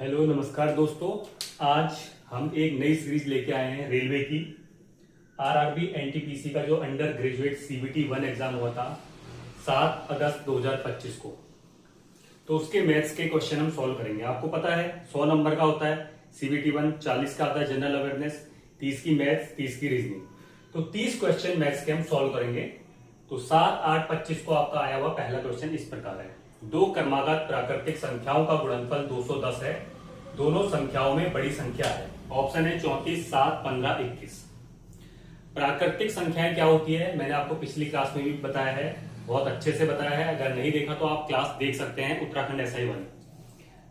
Hello नमस्कार दोस्तों। आज हम एक नई सीरीज लेके आए हैं रेलवे की। आरआरबी एनटीपीसी का जो अंडर ग्रेजुएट सीबीटी 1 एग्जाम हुआ था 7 अगस्त 2025 को, तो उसके मैथ्स के क्वेश्चन हम सॉल्व करेंगे। आपको पता है 100 नंबर का होता है सीबीटी 1, 40 का आता है जनरल अवेयरनेस, 30 की मैथ्स, 30 की रीजनिंग। तो 30 क्वेश्चन मैथ्स के हम सॉल्व करेंगे। तो 7, 8, 25 को आपका आया हुआ पहला क्वेश्चन इस प्रकार है। दो क्रमागत प्राकृतिक संख्याओं का गुणनफल 210 है। दोनों संख्याओं में बड़ी संख्या है। ऑप्शन है 34, 7, 15, 21। प्राकृतिक संख्याएं क्या होती है मैंने आपको पिछली क्लास में भी बताया है, बहुत अच्छे से बताया है। अगर नहीं देखा तो आप क्लास देख सकते हैं, उत्तराखंड एसआई 1।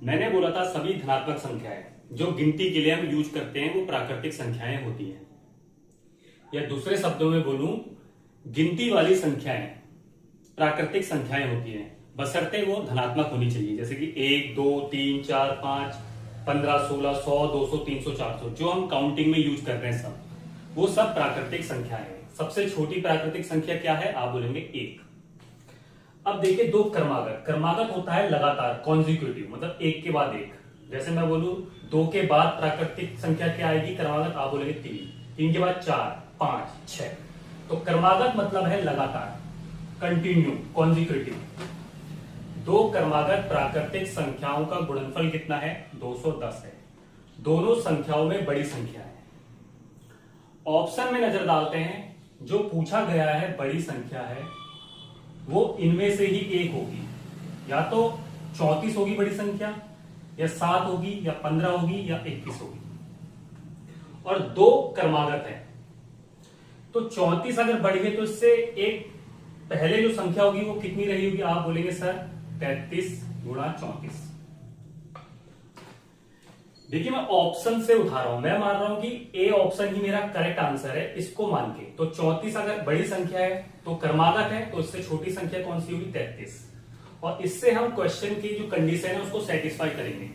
मैंने बोला था सभी धनात्मक संख्याएं जो गिनती के लिए हम यूज करते हैं वो प्राकृतिक संख्याएं होती हैं, या दूसरे शब्दों में बोलूं गिनती वाली संख्याएं प्राकृतिक संख्याएं होती हैं, बशर्ते वो धनात्मक होनी चाहिए। जैसे कि 1, 2, 3, 4, 5, 15, 16, 100, 200, 300, 400 जो हम काउंटिंग में यूज कर रहे हैं सब, वो सब प्राकृतिक संख्या है। सबसे छोटी प्राकृतिक संख्या क्या है? आप बोलेंगे 1। अब देखिए दो क्रमागत, क्रमागत होता है लगातार, कॉन्जिक्यूटिव, मतलब एक के बाद एक। जैसे मैं बोलूं 2 के बाद प्राकृतिक संख्या क्या आएगी क्रमागत? आप बोलेंगे 3, 3 के बाद 4, 5, 6। तो क्रमागत मतलब है लगातार, कंटिन्यू, कॉन्जिक्यूटिव। दो क्रमागत प्राकृतिक संख्याओं का गुणनफल कितना है? 210 है। दोनों संख्याओं में बड़ी संख्या है। ऑप्शन में नजर डालते हैं, जो पूछा गया है बड़ी संख्या है वो इनमें से ही एक होगी। या तो 34 होगी बड़ी संख्या, या 7 होगी, या 15 होगी, या 21 होगी। और दो क्रमागत है तो 34 अगर बढ़ी है तो इससे एक पहले जो संख्या होगी वो कितनी रही होगी? आप बोलेंगे सर 33 गुणा 34। देखिए मैं ऑप्शन से उठा रहा हूं, मैं मान रहा हूं कि ए ऑप्शन ही मेरा करेक्ट आंसर है, इसको मान के। तो 34 अगर बड़ी संख्या है तो क्रमागत है, तो इससे छोटी संख्या कौन सी होगी? 33। और इससे हम क्वेश्चन की जो कंडीशन है उसको सेटिस्फाई करेंगे।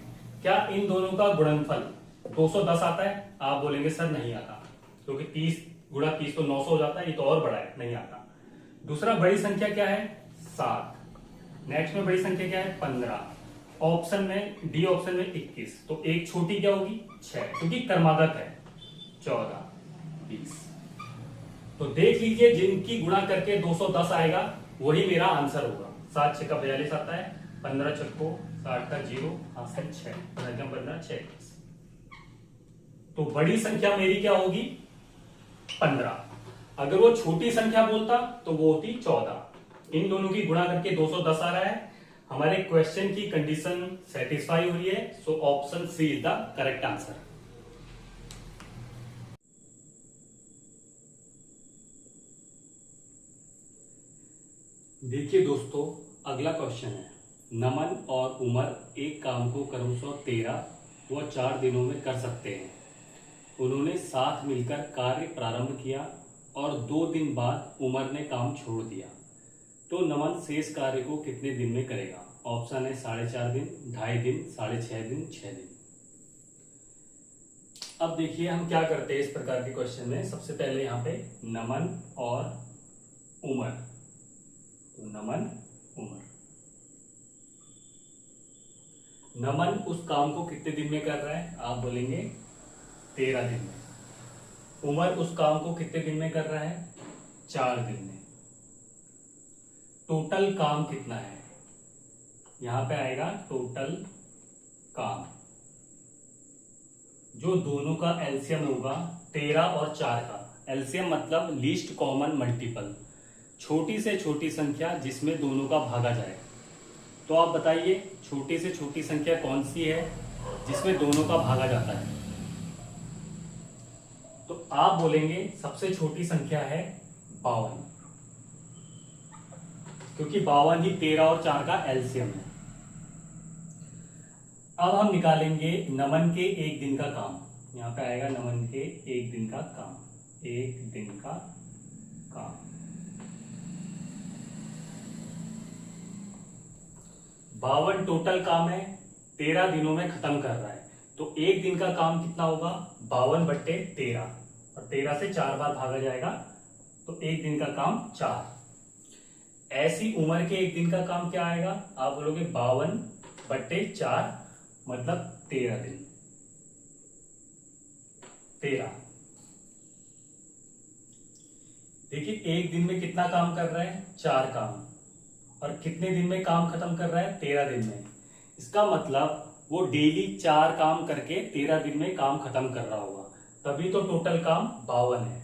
क्या इन दोनों का गुणनफल 210 आता है? आप बोलेंगे सर नहीं आता, क्योंकि 30 गुणा 30 तो 900 हो जाता है, ये तो और बड़ा है, नहीं आता। दूसरा बड़ी संख्या क्या है? 7। नेक्स्ट में बड़ी संख्या क्या है? 15। ऑप्शन में डी ऑप्शन में 21। तो एक छोटी क्या होगी? 6, क्योंकि क्रमागत है। 14, 20। तो देख लीजिए जिनकी गुणा करके 210 आएगा वही मेरा आंसर होगा। 7 6 का 42 आता है, 15 छक्को 60 का 0, हासिल 6, 15 6। तो बड़ी संख्या मेरी क्या होगी? 15। अगर वो छोटी संख्या बोलता तो वो होती 14। इन दोनों की गुणा करके 210 आ रहा है। हमारे क्वेश्चन की कंडीशन सेटिस्फाई हो रही है, so option C is the correct answer. देखिए दोस्तों अगला क्वेश्चन है, नमन और उमर एक काम को क्रमशः 13 व 4 दिनों में कर सकते हैं। उन्होंने साथ मिलकर कार्य प्रारंभ किया और 2 दिन बाद उमर ने काम छोड़ दिया, तो नमन शेष कार्य को कितने दिन में करेगा? ऑप्शन है 4.5 दिन, 2.5 दिन, 6.5 दिन, 6 दिन। अब देखिए हम क्या करते हैं इस प्रकार के क्वेश्चन में। सबसे पहले यहाँ पे नमन और उमर, तो नमन उमर, नमन उस काम को कितने दिन में कर रहा है? आप बोलेंगे 13 दिन में। उमर उस काम को कितने दिन में कर रहा है? 4 दिन में। टोटल काम कितना है? यहां पे आएगा टोटल काम, जो दोनों का एलसीएम होगा 13 और 4 का। एलसीएम मतलब लीस्ट कॉमन मल्टीपल, छोटी से छोटी संख्या जिसमें दोनों का भागा जाए। तो आप बताइए छोटी से छोटी संख्या कौन सी है जिसमें दोनों का भागा जाता है? तो आप बोलेंगे सबसे छोटी संख्या है 52, क्योंकि 52 ही 13 और 4 का एलसीएम है। अब हम निकालेंगे नमन के एक दिन का काम। यहां पे आएगा नमन के एक दिन का काम, एक दिन का काम। 52 टोटल काम है, 13 दिनों में खत्म कर रहा है, तो एक दिन का काम कितना होगा? 52/13, और 13 से 4 बार भागा जाएगा तो एक दिन का काम 4। ऐसी उम्र के एक दिन का काम क्या आएगा? आप बोलोगे 52/4, मतलब 13 दिन। 13। देखिए एक दिन में कितना काम कर रहा है, 4 काम, और कितने दिन में काम खत्म कर रहा है, 13 दिन में। इसका मतलब वो डेली 4 काम करके 13 दिन में काम खत्म कर रहा होगा, तभी तो टोटल काम 52 है।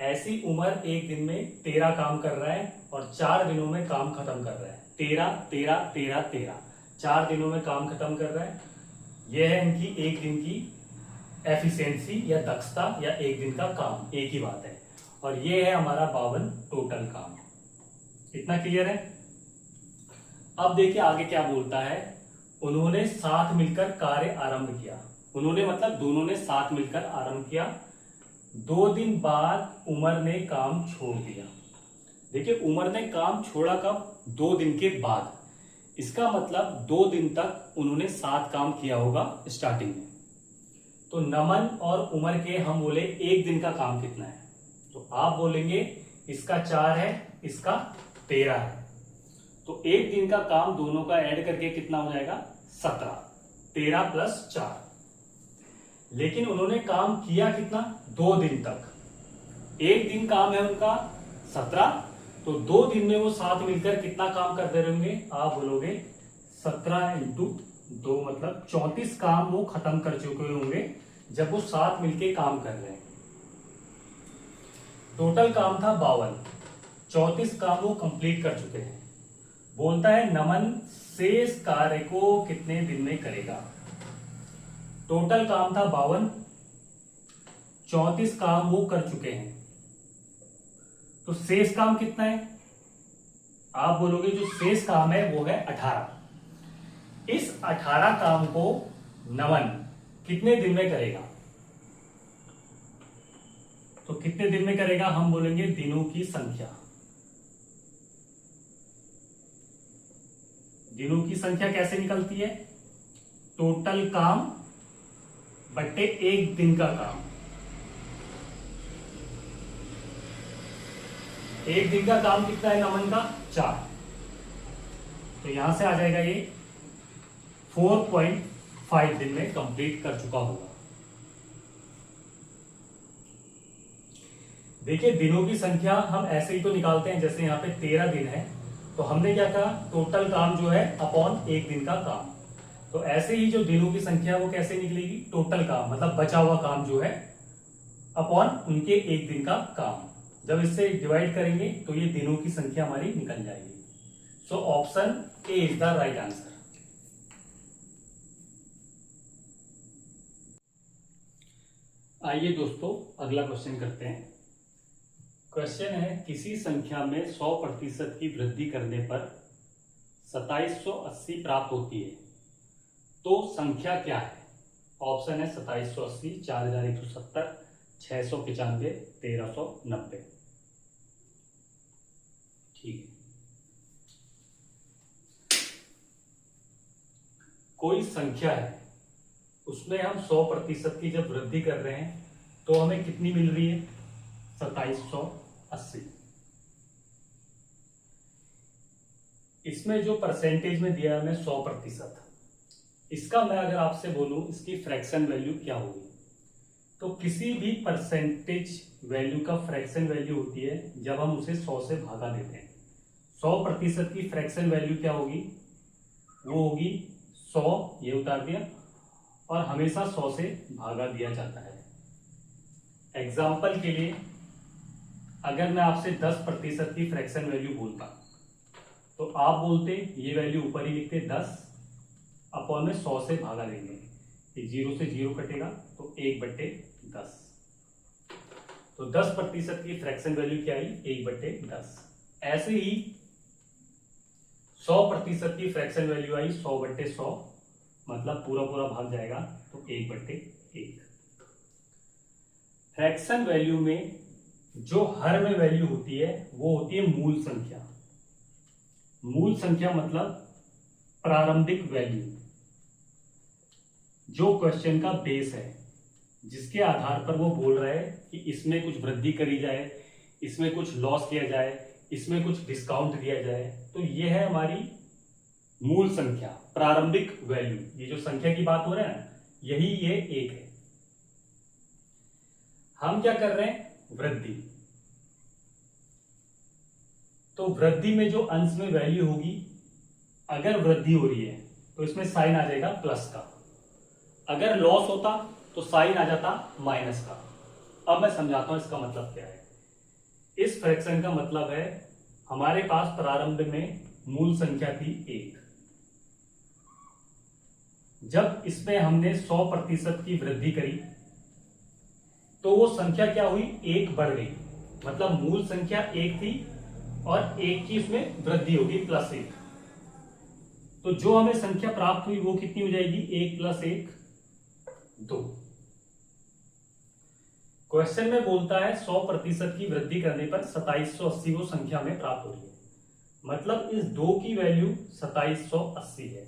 ऐसी उम्र एक दिन में 13 काम कर रहा है और 4 दिनों में काम खत्म कर रहा है। 13 13 13 13, 4 दिनों में काम खत्म कर रहा है। यह है इनकी एक दिन की एफिशिएंसी या दक्षता या एक दिन का काम, एक ही बात है। और ये है हमारा 52 टोटल काम। इतना क्लियर है। अब देखिए आगे क्या बोलता है, उन्होंने साथ मिलकर कार्य आरंभ किया। उन्होंने मतलब दोनों ने साथ मिलकर आरंभ किया। 2 दिन बाद उमर ने काम छोड़ दिया। देखिए उमर ने काम छोड़ा कब, 2 दिन के बाद। इसका मतलब 2 दिन तक उन्होंने साथ काम किया होगा स्टार्टिंग में। तो नमन और उमर के हम बोले एक दिन का काम कितना है, तो आप बोलेंगे इसका 4 है, इसका 13 है। तो एक दिन का काम दोनों का ऐड करके कितना हो जाएगा, 17। 13 + 4। लेकिन उन्होंने काम किया कितना, 2 दिन तक। एक दिन काम है उनका 17, तो 2 दिन में वो साथ मिलकर कितना काम करते रहेंगे, आप बोलोगे 17 × 2 मतलब 34 काम वो खत्म कर चुके होंगे जब वो साथ मिलके काम कर रहे हैं। टोटल काम था 52, 34 काम वो कंप्लीट कर चुके हैं। बोलता है नमन शेष कार्य को कितने दिन में करेगा। टोटल काम था 52, 34 काम वो कर चुके हैं, तो शेष काम कितना है, आप बोलोगे जो शेष काम है वो है 18। इस 18 काम को नमन कितने दिन में करेगा, तो कितने दिन में करेगा, हम बोलेंगे दिनों की संख्या। दिनों की संख्या कैसे निकलती है, टोटल काम बट्टे एक दिन का काम। एक दिन का काम कितना है नमन का, 4, तो यहां से आ जाएगा ये 4.5 दिन में कंप्लीट कर चुका होगा। देखिए दिनों की संख्या हम ऐसे ही तो निकालते हैं, जैसे यहाँ पे 13 दिन है, तो हमने क्या कहा, टोटल काम जो है अपॉन एक दिन का काम। तो ऐसे ही जो दिनों की संख्या वो कैसे निकलेगी, टोटल काम मतलब बचा हुआ काम जो है अपॉन उनके एक दिन का काम। जब इससे डिवाइड करेंगे तो ये दिनों की संख्या हमारी निकल जाएगी। So option A is the right answer. आइए दोस्तों अगला क्वेश्चन करते हैं। क्वेश्चन है किसी संख्या में 100% की वृद्धि करने पर 2780 प्राप्त होती है, तो संख्या क्या है। ऑप्शन है 2780, 4170, 695, 1390। ठीक है, कोई संख्या है उसमें हम 100% की जब वृद्धि कर रहे हैं तो हमें कितनी मिल रही है, 2780। इसमें जो परसेंटेज में दिया है हमें 100%, इसका मैं अगर आपसे बोलूं इसकी फ्रैक्शन वैल्यू क्या होगी, तो किसी भी परसेंटेज वैल्यू का फ्रैक्शन वैल्यू होती है जब हम उसे 100 से भागा देते हैं। 100% की फ्रैक्शन वैल्यू क्या होगी, वो होगी 100, ये उतार दिया, और हमेशा 100 से भागा दिया जाता है। एग्जाम्पल के लिए अगर मैं आपसे 10% की फ्रैक्शन वैल्यू बोलता तो आप बोलते ये वैल्यू ऊपर ही लिखते 10 अपॉन में 100 से भागा देंगे, ये 0 से 0 कटेगा तो 1/10। तो 10% की फ्रैक्शन वैल्यू क्या आई, 1/10। ऐसे ही 100% की फ्रैक्शन वैल्यू आई 100/100, मतलब पूरा पूरा भाग जाएगा तो 1/1। फ्रैक्शन वैल्यू में जो हर में वैल्यू होती है वो होती है मूल संख्या। मूल संख्या मतलब प्रारंभिक वैल्यू, जो क्वेश्चन का बेस है, जिसके आधार पर वो बोल रहा है कि इसमें कुछ वृद्धि करी जाए, इसमें कुछ लॉस किया जाए, इसमें कुछ डिस्काउंट दिया जाए। तो ये है हमारी मूल संख्या, प्रारंभिक वैल्यू, ये जो संख्या की बात हो रहा है ना, यही ये 1 है। हम क्या कर रहे हैं, वृद्धि। तो वृद्धि में जो अंश में वैल्यू होगी, अगर वृद्धि हो रही है तो इसमें साइन आ जाएगा प्लस का, अगर लॉस होता तो साइन आ जाता माइनस का। अब मैं समझाता हूं इसका मतलब क्या है। इस फ्रैक्शन का मतलब है हमारे पास प्रारंभ में मूल संख्या थी 1, जब इसमें हमने 100% की वृद्धि करी तो वो संख्या क्या हुई, 1 बढ़ गई। मतलब मूल संख्या 1 थी और 1 की उसमें वृद्धि होगी +1। तो जो हमें संख्या प्राप्त हुई वो कितनी हो जाएगी, 1 + 1 2। क्वेश्चन में बोलता है 100% की वृद्धि करने पर 2780 वो संख्या हमें प्राप्त हो रही है। मतलब इस 2 की वैल्यू 2780 है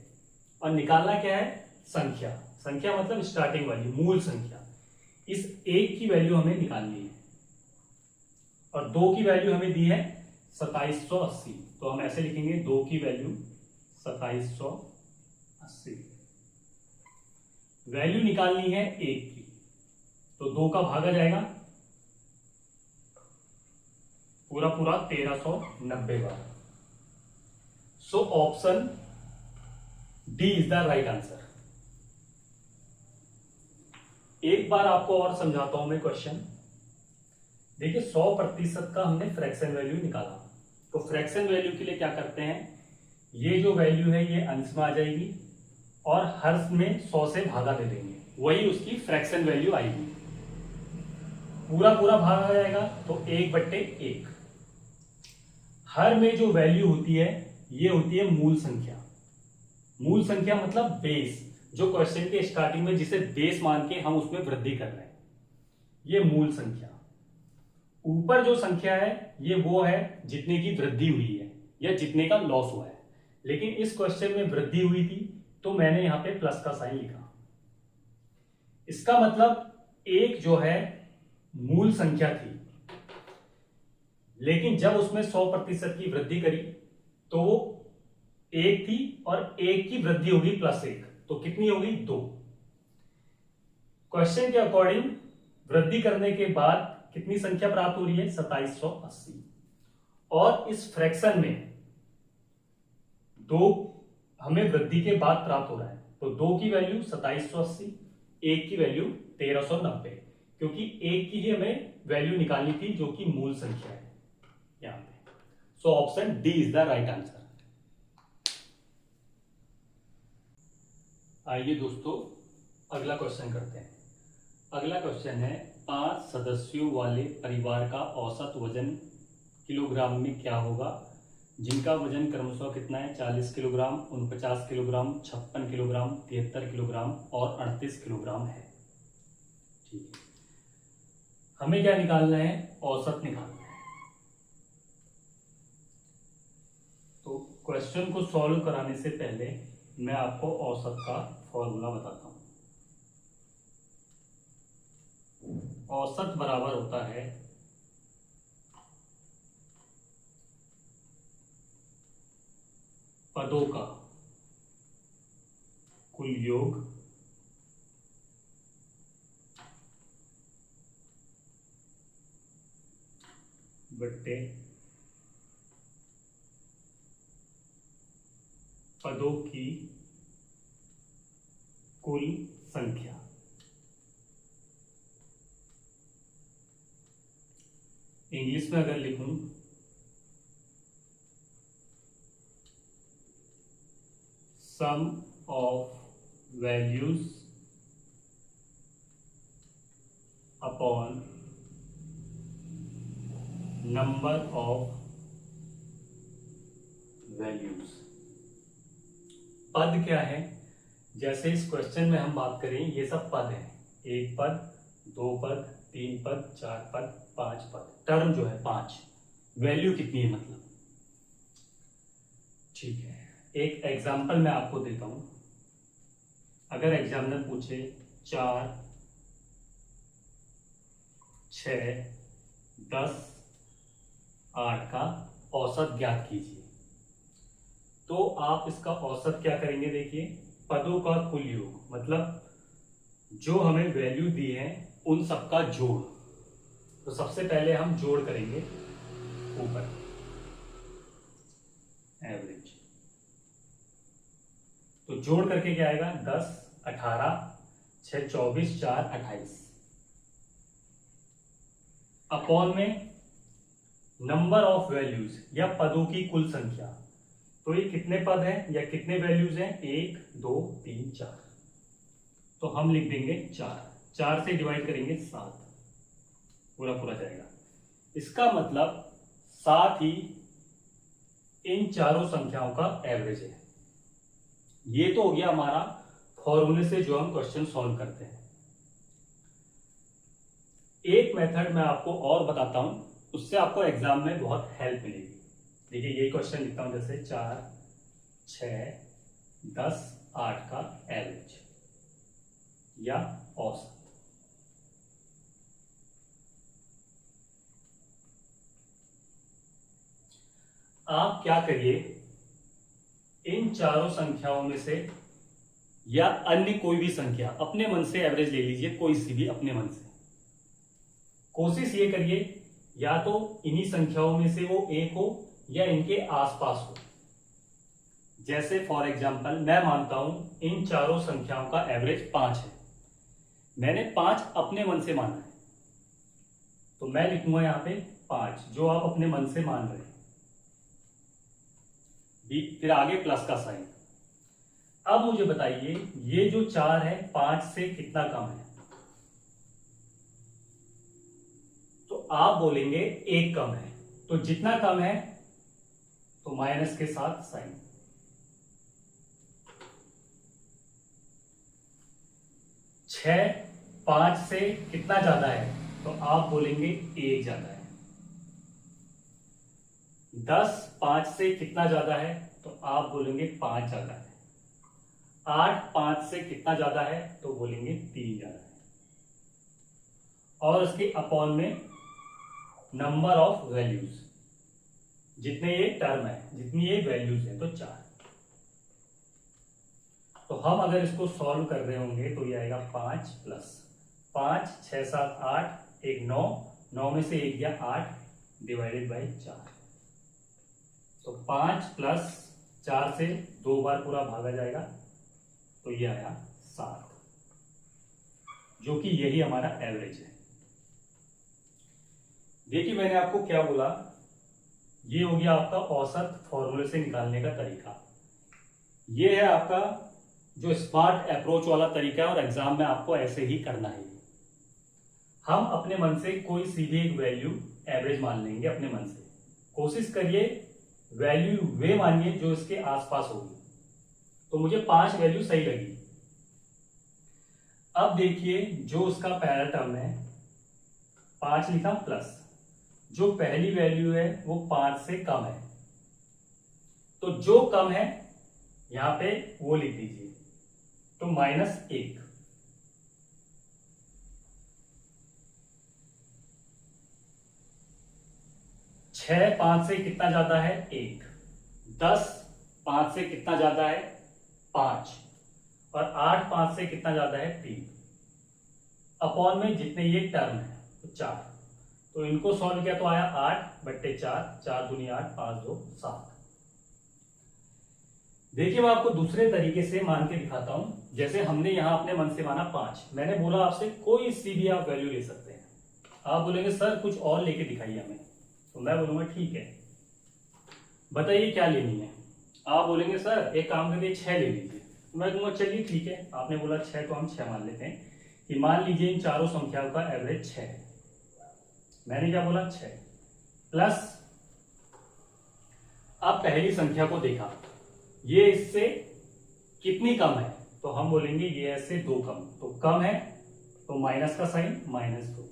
और निकालना क्या है, संख्या। संख्या मतलब स्टार्टिंग वैल्यू, मूल संख्या। इस 1 की वैल्यू हमें निकालनी है और 2 की वैल्यू हमें दी है 2780। तो हम ऐसे लिखेंगे 2 की वैल्यू 2780। वैल्यू निकालनी है 1 की, तो 2 का भागा जाएगा पूरा पूरा 1390 बार। So option D is the right answer. एक बार आपको और समझाता हूं मैं क्वेश्चन। देखिए 100% का हमने फ्रैक्शन वैल्यू निकाला, तो फ्रैक्शन वैल्यू के लिए क्या करते हैं, ये जो वैल्यू है ये अंश में आ जाएगी और हर में 100 से भागा दे देंगे, वही उसकी फ्रैक्शन वैल्यू आएगी। पूरा पूरा भाग आ जाएगा तो 1/1। हर में जो वैल्यू होती है ये होती है मूल संख्या। मूल संख्या मतलब बेस, जो क्वेश्चन के स्टार्टिंग में जिसे बेस मान के हम उसमें वृद्धि कर रहे हैं, ये मूल संख्या। ऊपर जो संख्या है ये वो है जितने की वृद्धि हुई है या जितने का लॉस हुआ है। लेकिन इस क्वेश्चन में वृद्धि हुई थी तो मैंने यहां पे प्लस का साइन लिखा। इसका मतलब 1 जो है मूल संख्या थी, लेकिन जब उसमें 100% की वृद्धि करी तो वो 1 थी और 1 की वृद्धि होगी +1, तो कितनी होगी 2। क्वेश्चन के अकॉर्डिंग वृद्धि करने के बाद कितनी संख्या प्राप्त हो रही है, 2780। और इस फ्रैक्शन में 2 हमें वृद्धि के बाद प्राप्त हो रहा है, तो 2 की वैल्यू 2780, 1 की वैल्यू 1390, क्योंकि 1 की ही हमें वैल्यू निकालनी थी जो कि मूल संख्या है यहां पे। सो option D is the right answer. आइए दोस्तों अगला क्वेश्चन करते हैं। अगला क्वेश्चन है 5 सदस्यों वाले परिवार का औसत वजन किलोग्राम में क्या होगा, जिनका वजन क्रमशः कितना है, 40 किलोग्राम, 49 किलोग्राम, 56 किलोग्राम, 73 किलोग्राम और 38 किलोग्राम है। ठीक है, हमें क्या निकालना है, औसत निकालना है। तो क्वेश्चन को सॉल्व कराने से पहले मैं आपको औसत का फॉर्मूला बताता हूं। औसत बराबर होता है पदों का कुल योग बट्टे पदों की कुल संख्या। इंग्लिश में अगर लिखूं, sum of values upon number of values. पद क्या है, जैसे इस क्वेश्चन में हम बात करें ये सब पद हैं, 1 पद, 2 पद, 3 पद, 4 पद, 5 पद, टर्म जो है 5। वैल्यू कितनी है मतलब। ठीक है, एक एग्जांपल मैं आपको देता हूं। अगर एग्जामिनर पूछे 4, 6, 10, 8 का औसत ज्ञात कीजिए, तो आप इसका औसत क्या करेंगे, देखिए पदों का कुल योग, मतलब जो हमें वैल्यू दी है उन सबका जोड़। तो सबसे पहले हम जोड़ करेंगे ऊपर एवरेज, तो जोड़ करके क्या आएगा 10, 18, 6, 24, 4, 28 अपॉन में नंबर ऑफ वैल्यूज या पदों की कुल संख्या। तो ये कितने पद हैं या कितने वैल्यूज हैं, 1, 2, 3, 4। तो हम लिख देंगे 4, 4 से डिवाइड करेंगे 7, पूरा पूरा जाएगा। इसका मतलब 7 ही इन चारों संख्याओं का एवरेज है। ये तो हो गया हमारा फॉर्मूले से जो हम क्वेश्चन सॉल्व करते हैं। एक मेथड मैं आपको और बताता हूं, उससे आपको एग्जाम में बहुत हेल्प मिलेगी। देखिए ये क्वेश्चन लिखता हूं, जैसे 4, 6, 10, 8 का एवरेज या औसत। आप क्या करिए, इन चारों संख्याओं में से या अन्य कोई भी संख्या अपने मन से एवरेज ले लीजिए, कोई सी भी अपने मन से। कोशिश ये करिए या तो इन्हीं संख्याओं में से वो एक हो या इनके आसपास हो। जैसे फॉर एग्जांपल मैं मानता हूं इन चारों संख्याओं का एवरेज 5 है, मैंने 5 अपने मन से माना है, तो मैं लिखूंगा यहां पे 5 जो आप अपने मन से मान रहे हैं, फिर आगे प्लस का साइन। अब मुझे बताइए ये जो 4 है 5 से कितना कम है, तो आप बोलेंगे 1 कम है। तो जितना कम है तो माइनस के साथ साइन। 6 5 से कितना ज्यादा है, तो आप बोलेंगे 1 ज्यादा है। 10 5 से कितना ज्यादा है, तो आप बोलेंगे 5 ज्यादा है। 8 5 से कितना ज्यादा है, तो बोलेंगे 3 ज्यादा है। और उसके अपॉन में नंबर ऑफ वैल्यूज, जितने ये टर्म है, जितनी ये वैल्यूज है, तो 4। तो हम अगर इसको सॉल्व कर रहे होंगे तो ये आएगा 5 प्लस 5, 6, 7, 8, 1 9, 9 में से 1 गया 8 डिवाइडेड बाई 4। तो 5 प्लस 4 से 2 बार पूरा भागा जाएगा, तो ये आया 7, जो कि यही हमारा एवरेज है। देखिए मैंने आपको क्या बोला, ये हो गया आपका औसत फॉर्मूले से निकालने का तरीका। ये है आपका जो स्मार्ट अप्रोच वाला तरीका है, और एग्जाम में आपको ऐसे ही करना है। हम अपने मन से कोई सी भी एक वैल्यू एवरेज मान लेंगे अपने मन से। कोशिश करिए वैल्यू वे मानिए जो इसके आसपास होगी। तो मुझे 5 वैल्यू सही लगी। अब देखिए जो उसका पहला टर्म है 5 लिखा प्लस, जो पहली वैल्यू है वो 5 से कम है, तो जो कम है यहां पे वो लिख दीजिए, तो -1। 6 5 से कितना ज्यादा है, 1। 10 5 से कितना ज्यादा है, 5। और 8 5 से कितना ज्यादा है, 3। अपॉन में जितने ये टर्म है तो 4। तो इनको सॉल्व किया तो आया 8/4, 4 दूनी 8, 5 2 7। देखिए मैं आपको दूसरे तरीके से मान के दिखाता हूं। जैसे हमने यहां अपने मन से माना 5, मैंने बोला आपसे कोई सी भी आप वैल्यू ले सकते हैं। आप बोलेंगे सर कुछ और लेके दिखाइए हमें, तो मैं बोलूंगा ठीक है बताइए क्या लेनी है। आप बोलेंगे सर एक काम करके 6 ले लीजिए, तो मैं कहूंगा चलिए ठीक है, आपने बोला 6 तो हम 6 मान लेते हैं कि मान लीजिए इन चारों संख्याओं का एवरेज 6 है। मैंने क्या बोला 6 प्लस, अब पहली संख्या को देखा ये इससे कितनी कम है, तो हम बोलेंगे ये इससे 2 कम, तो कम है तो माइनस का साइन -2।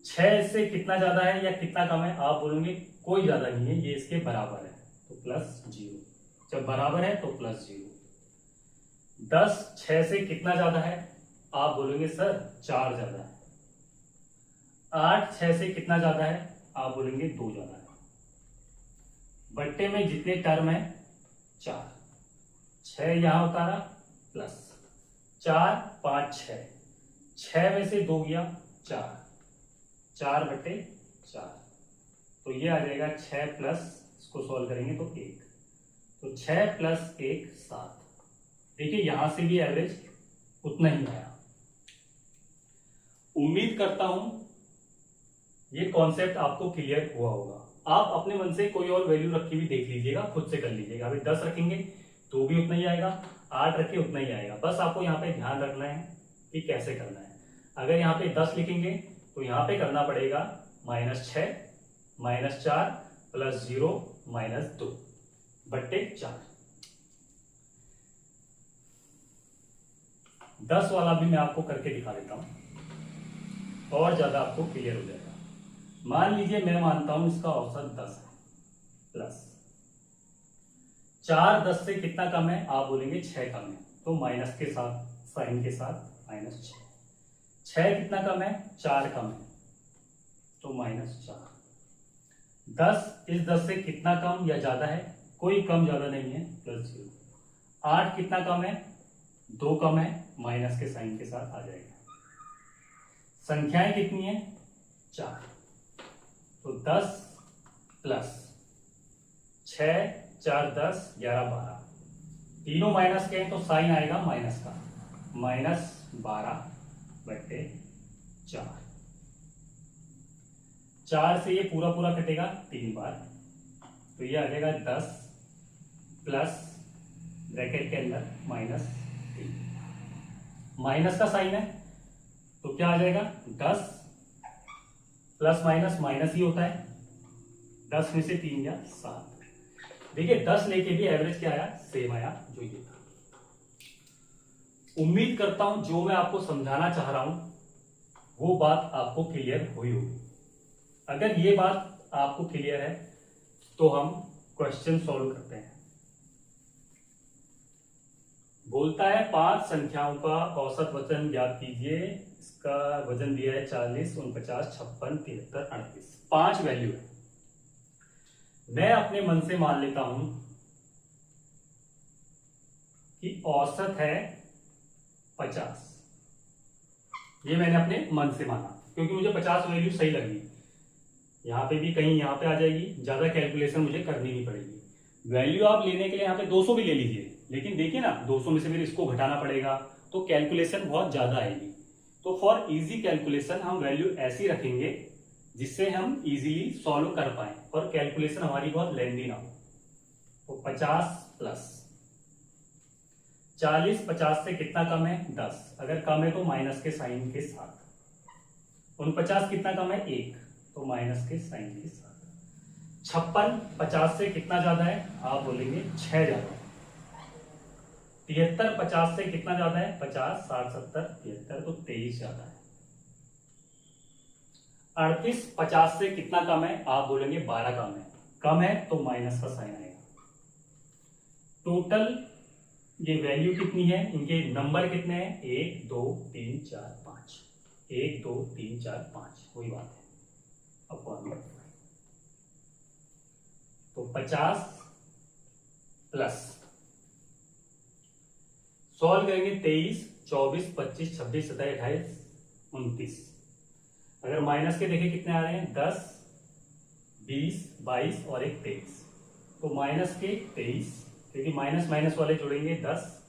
6 इससे कितना ज्यादा है या कितना कम है, आप बोलेंगे कोई ज्यादा नहीं है, ये इसके बराबर है, तो +0। जब बराबर है तो +0। 10 6 से कितना ज्यादा है, आप बोलेंगे सर 4 ज्यादा है। 8 6 से कितना ज्यादा है, आप बोलेंगे 2 ज्यादा है। बट्टे में जितने टर्म है 4, 6 यहां उतारा प्लस 4 5 6, 6 में से 2 गया 4, 4/4, तो ये आ जाएगा 6 प्लस, इसको सॉल्व करेंगे तो 1, तो 6 प्लस 1 7। देखिए यहां से भी एवरेज उतना ही आया। उम्मीद करता हूं ये कॉन्सेप्ट आपको क्लियर हुआ होगा। आप अपने मन से कोई और वैल्यू रखी हुई देख लीजिएगा, खुद से कर लीजिएगा। अभी 10 रखेंगे तो भी उतना ही आएगा, 8 रखे उतना ही आएगा। बस आपको यहाँ पे ध्यान रखना है कि कैसे करना है। अगर यहाँ पे 10 लिखेंगे तो यहाँ पे करना पड़ेगा -6 -4 प्लस 0 -2/4। 10 वाला भी मैं आपको करके दिखा देता हूं और ज्यादा आपको क्लियर हो जाएगा। मान लीजिए मैं मानता हूं इसका औसत 10 है, प्लस 4 10 से कितना कम है, आप बोलेंगे 6 कम है, तो माइनस के साथ, साइन के साथ -6। 6 कितना कम है, 4 कम है, तो -4। 10 इस 10 से कितना कम या ज्यादा है, कोई कम ज्यादा नहीं है, +0। 8 कितना कम है, 2 कम है, माइनस के साइन के साथ आ जाएगा। संख्याएं कितनी है, 4, तो 10 प्लस 6 4 10 11 12, तीनों माइनस के हैं तो साइन आएगा माइनस का, -12/4। 4 से ये पूरा पूरा कटेगा 3 बार, तो ये आ जाएगा 10 प्लस ब्रैकेट के अंदर -3, माइनस का साइन है तो क्या आ जाएगा, 10 प्लस माइनस माइनस ही होता है, 10 में से 3 गया 7। देखिए 10 लेके भी एवरेज क्या आया, सेम आया जो ये था। उम्मीद करता हूं जो मैं आपको समझाना चाह रहा हूं वो बात आपको क्लियर हुई होगी। अगर ये बात आपको क्लियर है तो हम क्वेश्चन सॉल्व करते हैं। बोलता है 5 संख्याओं का औसत वजन ज्ञात कीजिए। इसका वजन दिया है 40 49 56 73 38, 5 वैल्यू है। मैं अपने मन से मान लेता हूं कि औसत है 50। ये मैंने अपने मन से माना क्योंकि मुझे 50 वैल्यू सही लगी। यहां पे भी कहीं यहां पे आ जाएगी, ज्यादा कैलकुलेशन मुझे करनी नहीं पड़ेगी। वैल्यू आप लेने के लिए यहाँ पे 200 भी ले लीजिए, लेकिन देखिए ना 200 में से फिर इसको घटाना पड़ेगा तो कैलकुलेशन बहुत ज्यादा आएगी। तो फॉर इजी कैलकुलेशन हम वैल्यू ऐसी रखेंगे जिससे हम इजीली सॉल्व कर पाए और कैलकुलेशन हमारी बहुत लेंदी ना हो। तो 50 प्लस 40, 50 से कितना कम है, 10। अगर कम है तो माइनस के साइन के साथ। 49 कितना कम है, 1, तो माइनस के साइन के साथ। 56 50 से कितना ज्यादा है, आप बोलेंगे 6 ज्यादा है। 73 50 से कितना ज्यादा है, 50 60 70 73, तो 23 ज्यादा है। 38 50 से कितना कम है, आप बोलेंगे 12 कम है। कम है तो माइनस का साइन आएगा। टोटल ये वैल्यू कितनी है, इनके नंबर कितने हैं, 1 2 3 4 5, 1 2 3 4 5, वही बात है अपॉन। तो 50 प्लस सॉल्व करेंगे 23 24 25 26 27 28 29। अगर माइनस के देखें कितने आ रहे हैं, 10 20 22 और एक 23, तो माइनस के 23, क्योंकि माइनस माइनस वाले जोड़ेंगे 10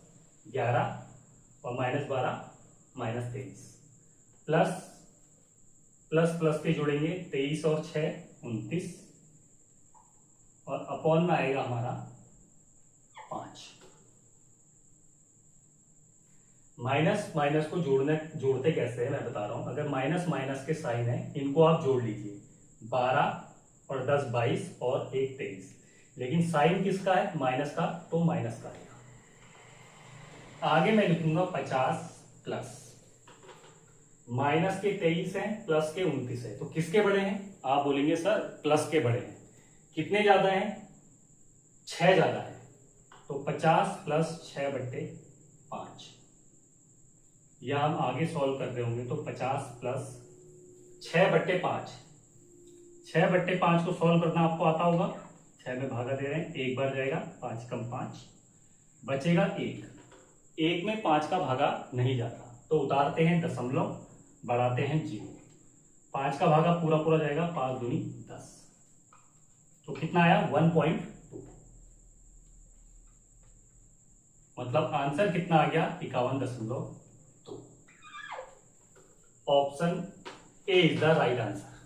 11 और -12 -23, प्लस प्लस प्लस के जोड़ेंगे 23 और 6 29, और अपॉन में आएगा हमारा 5। माइनस माइनस को जोड़ते कैसे है मैं बता रहा हूं। अगर माइनस माइनस के साइन है इनको आप जोड़ लीजिए, 12 और 10 22 और एक 23, लेकिन साइन किसका है, माइनस का, तो माइनस का आएगा। आगे मैं लिखूंगा 50 प्लस माइनस के 23 है प्लस के 29 है, तो किसके बड़े हैं, आप बोलेंगे सर प्लस के बड़े हैं। कितने ज्यादा हैं, 6 ज्यादा है, तो 50 प्लस 6/5। या हम आगे सॉल्व कर रहे होंगे तो 50 प्लस 6/5, 6/5 को सॉल्व करना आपको आता होगा। 6 में भागा दे रहे हैं, एक बार जाएगा, 5 कम 5, बचेगा 1। 1 में 5 का भागा नहीं जाता, तो उतारते हैं दशमलव, बढ़ाते हैं 0। 5 का भागा पूरा पूरा जाएगा, 5 दूनी 10, तो कितना आया 1.2। मतलब आंसर कितना आ गया 51.2। Option A is the right answer.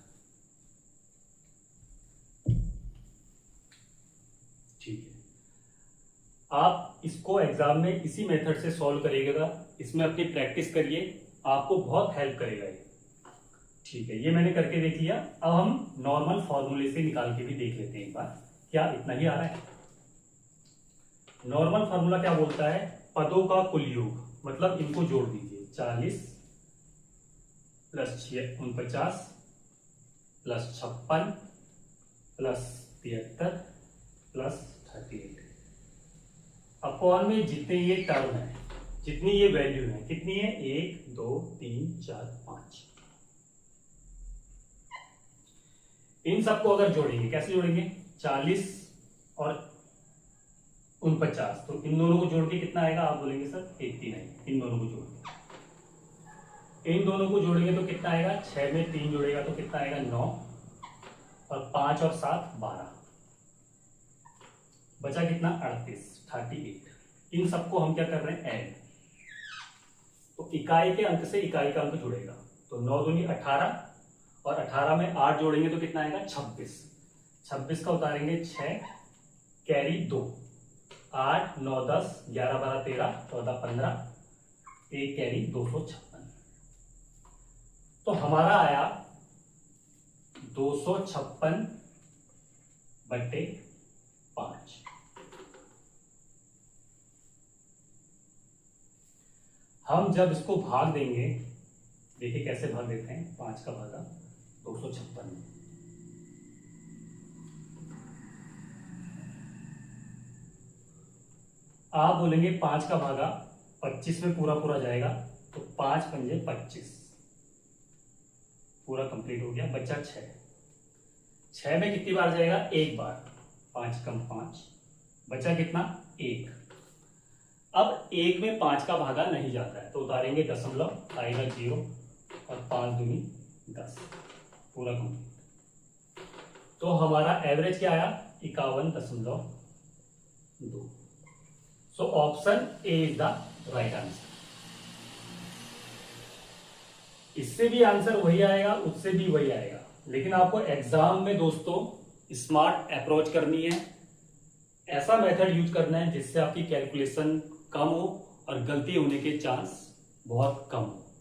ठीक है, आप इसको एग्जाम में इसी मेथड से सॉल्व करिएगा, इसमें अपनी प्रैक्टिस करिए, आपको बहुत हेल्प करेगा ये। ठीक है, ये मैंने करके देख लिया। अब हम नॉर्मल फॉर्मूले से निकाल के भी देख लेते हैं एक बार, क्या इतना ही आ रहा है। नॉर्मल फॉर्मूला क्या बोलता है, पदों का कुल योग, मतलब इनको जोड़ दीजिए, 40 plus 49 plus 56 plus 73 plus 38 upon में जितने ये टर्म है, जितनी ये वैल्यू है, कितनी है 1 2 3 4 5, इन सबको अगर जोड़ेंगे, कैसे जोड़ेंगे, 40 और 49, तो इन दोनों को जोड़ के कितना आएगा, आप बोलेंगे सर 89। इन दोनों को जोड़ के, इन दोनों को जोड़ेंगे तो कितना आएगा, 6 में 3 जोड़ेगा तो कितना आएगा 9, और 5 और 7 12, बचा कितना 38। इन सबको हम क्या कर रहे हैं, ऐड। तो इकाई के अंक से इकाई का अंक जुड़ेगा, तो 9 दूनी 18, और 18 में 8 जोड़ेंगे तो कितना आएगा 26। 26 का उतारेंगे 6, कैरी 2, 8 9 10 11 12 13 14 15, एक कैरी 256। तो हमारा आया 256/5। हम जब इसको भाग देंगे, देखिए कैसे भाग देते हैं, 5 का भागा 256 में, आप बोलेंगे 5 का भागा 25 में पूरा पूरा जाएगा, तो 5 पंजे 25, पूरा कंप्लीट हो गया, बचा 6। 6 में कितनी बार जाएगा, एक बार, 5 कम 5, बचा कितना 1। अब 1 में 5 का भागा नहीं जाता है, तो उतारेंगे दशमलव, आएगा 0, और 5 दूनी 10, पूरा कंप्लीट। तो हमारा एवरेज क्या आया 51.2। So option A is the right answer. इससे भी आंसर वही आएगा, उससे भी वही आएगा, लेकिन आपको एग्जाम में दोस्तों स्मार्ट अप्रोच करनी है, ऐसा मेथड यूज करना है जिससे आपकी कैलकुलेशन कम हो और गलती होने के चांस बहुत कम हो।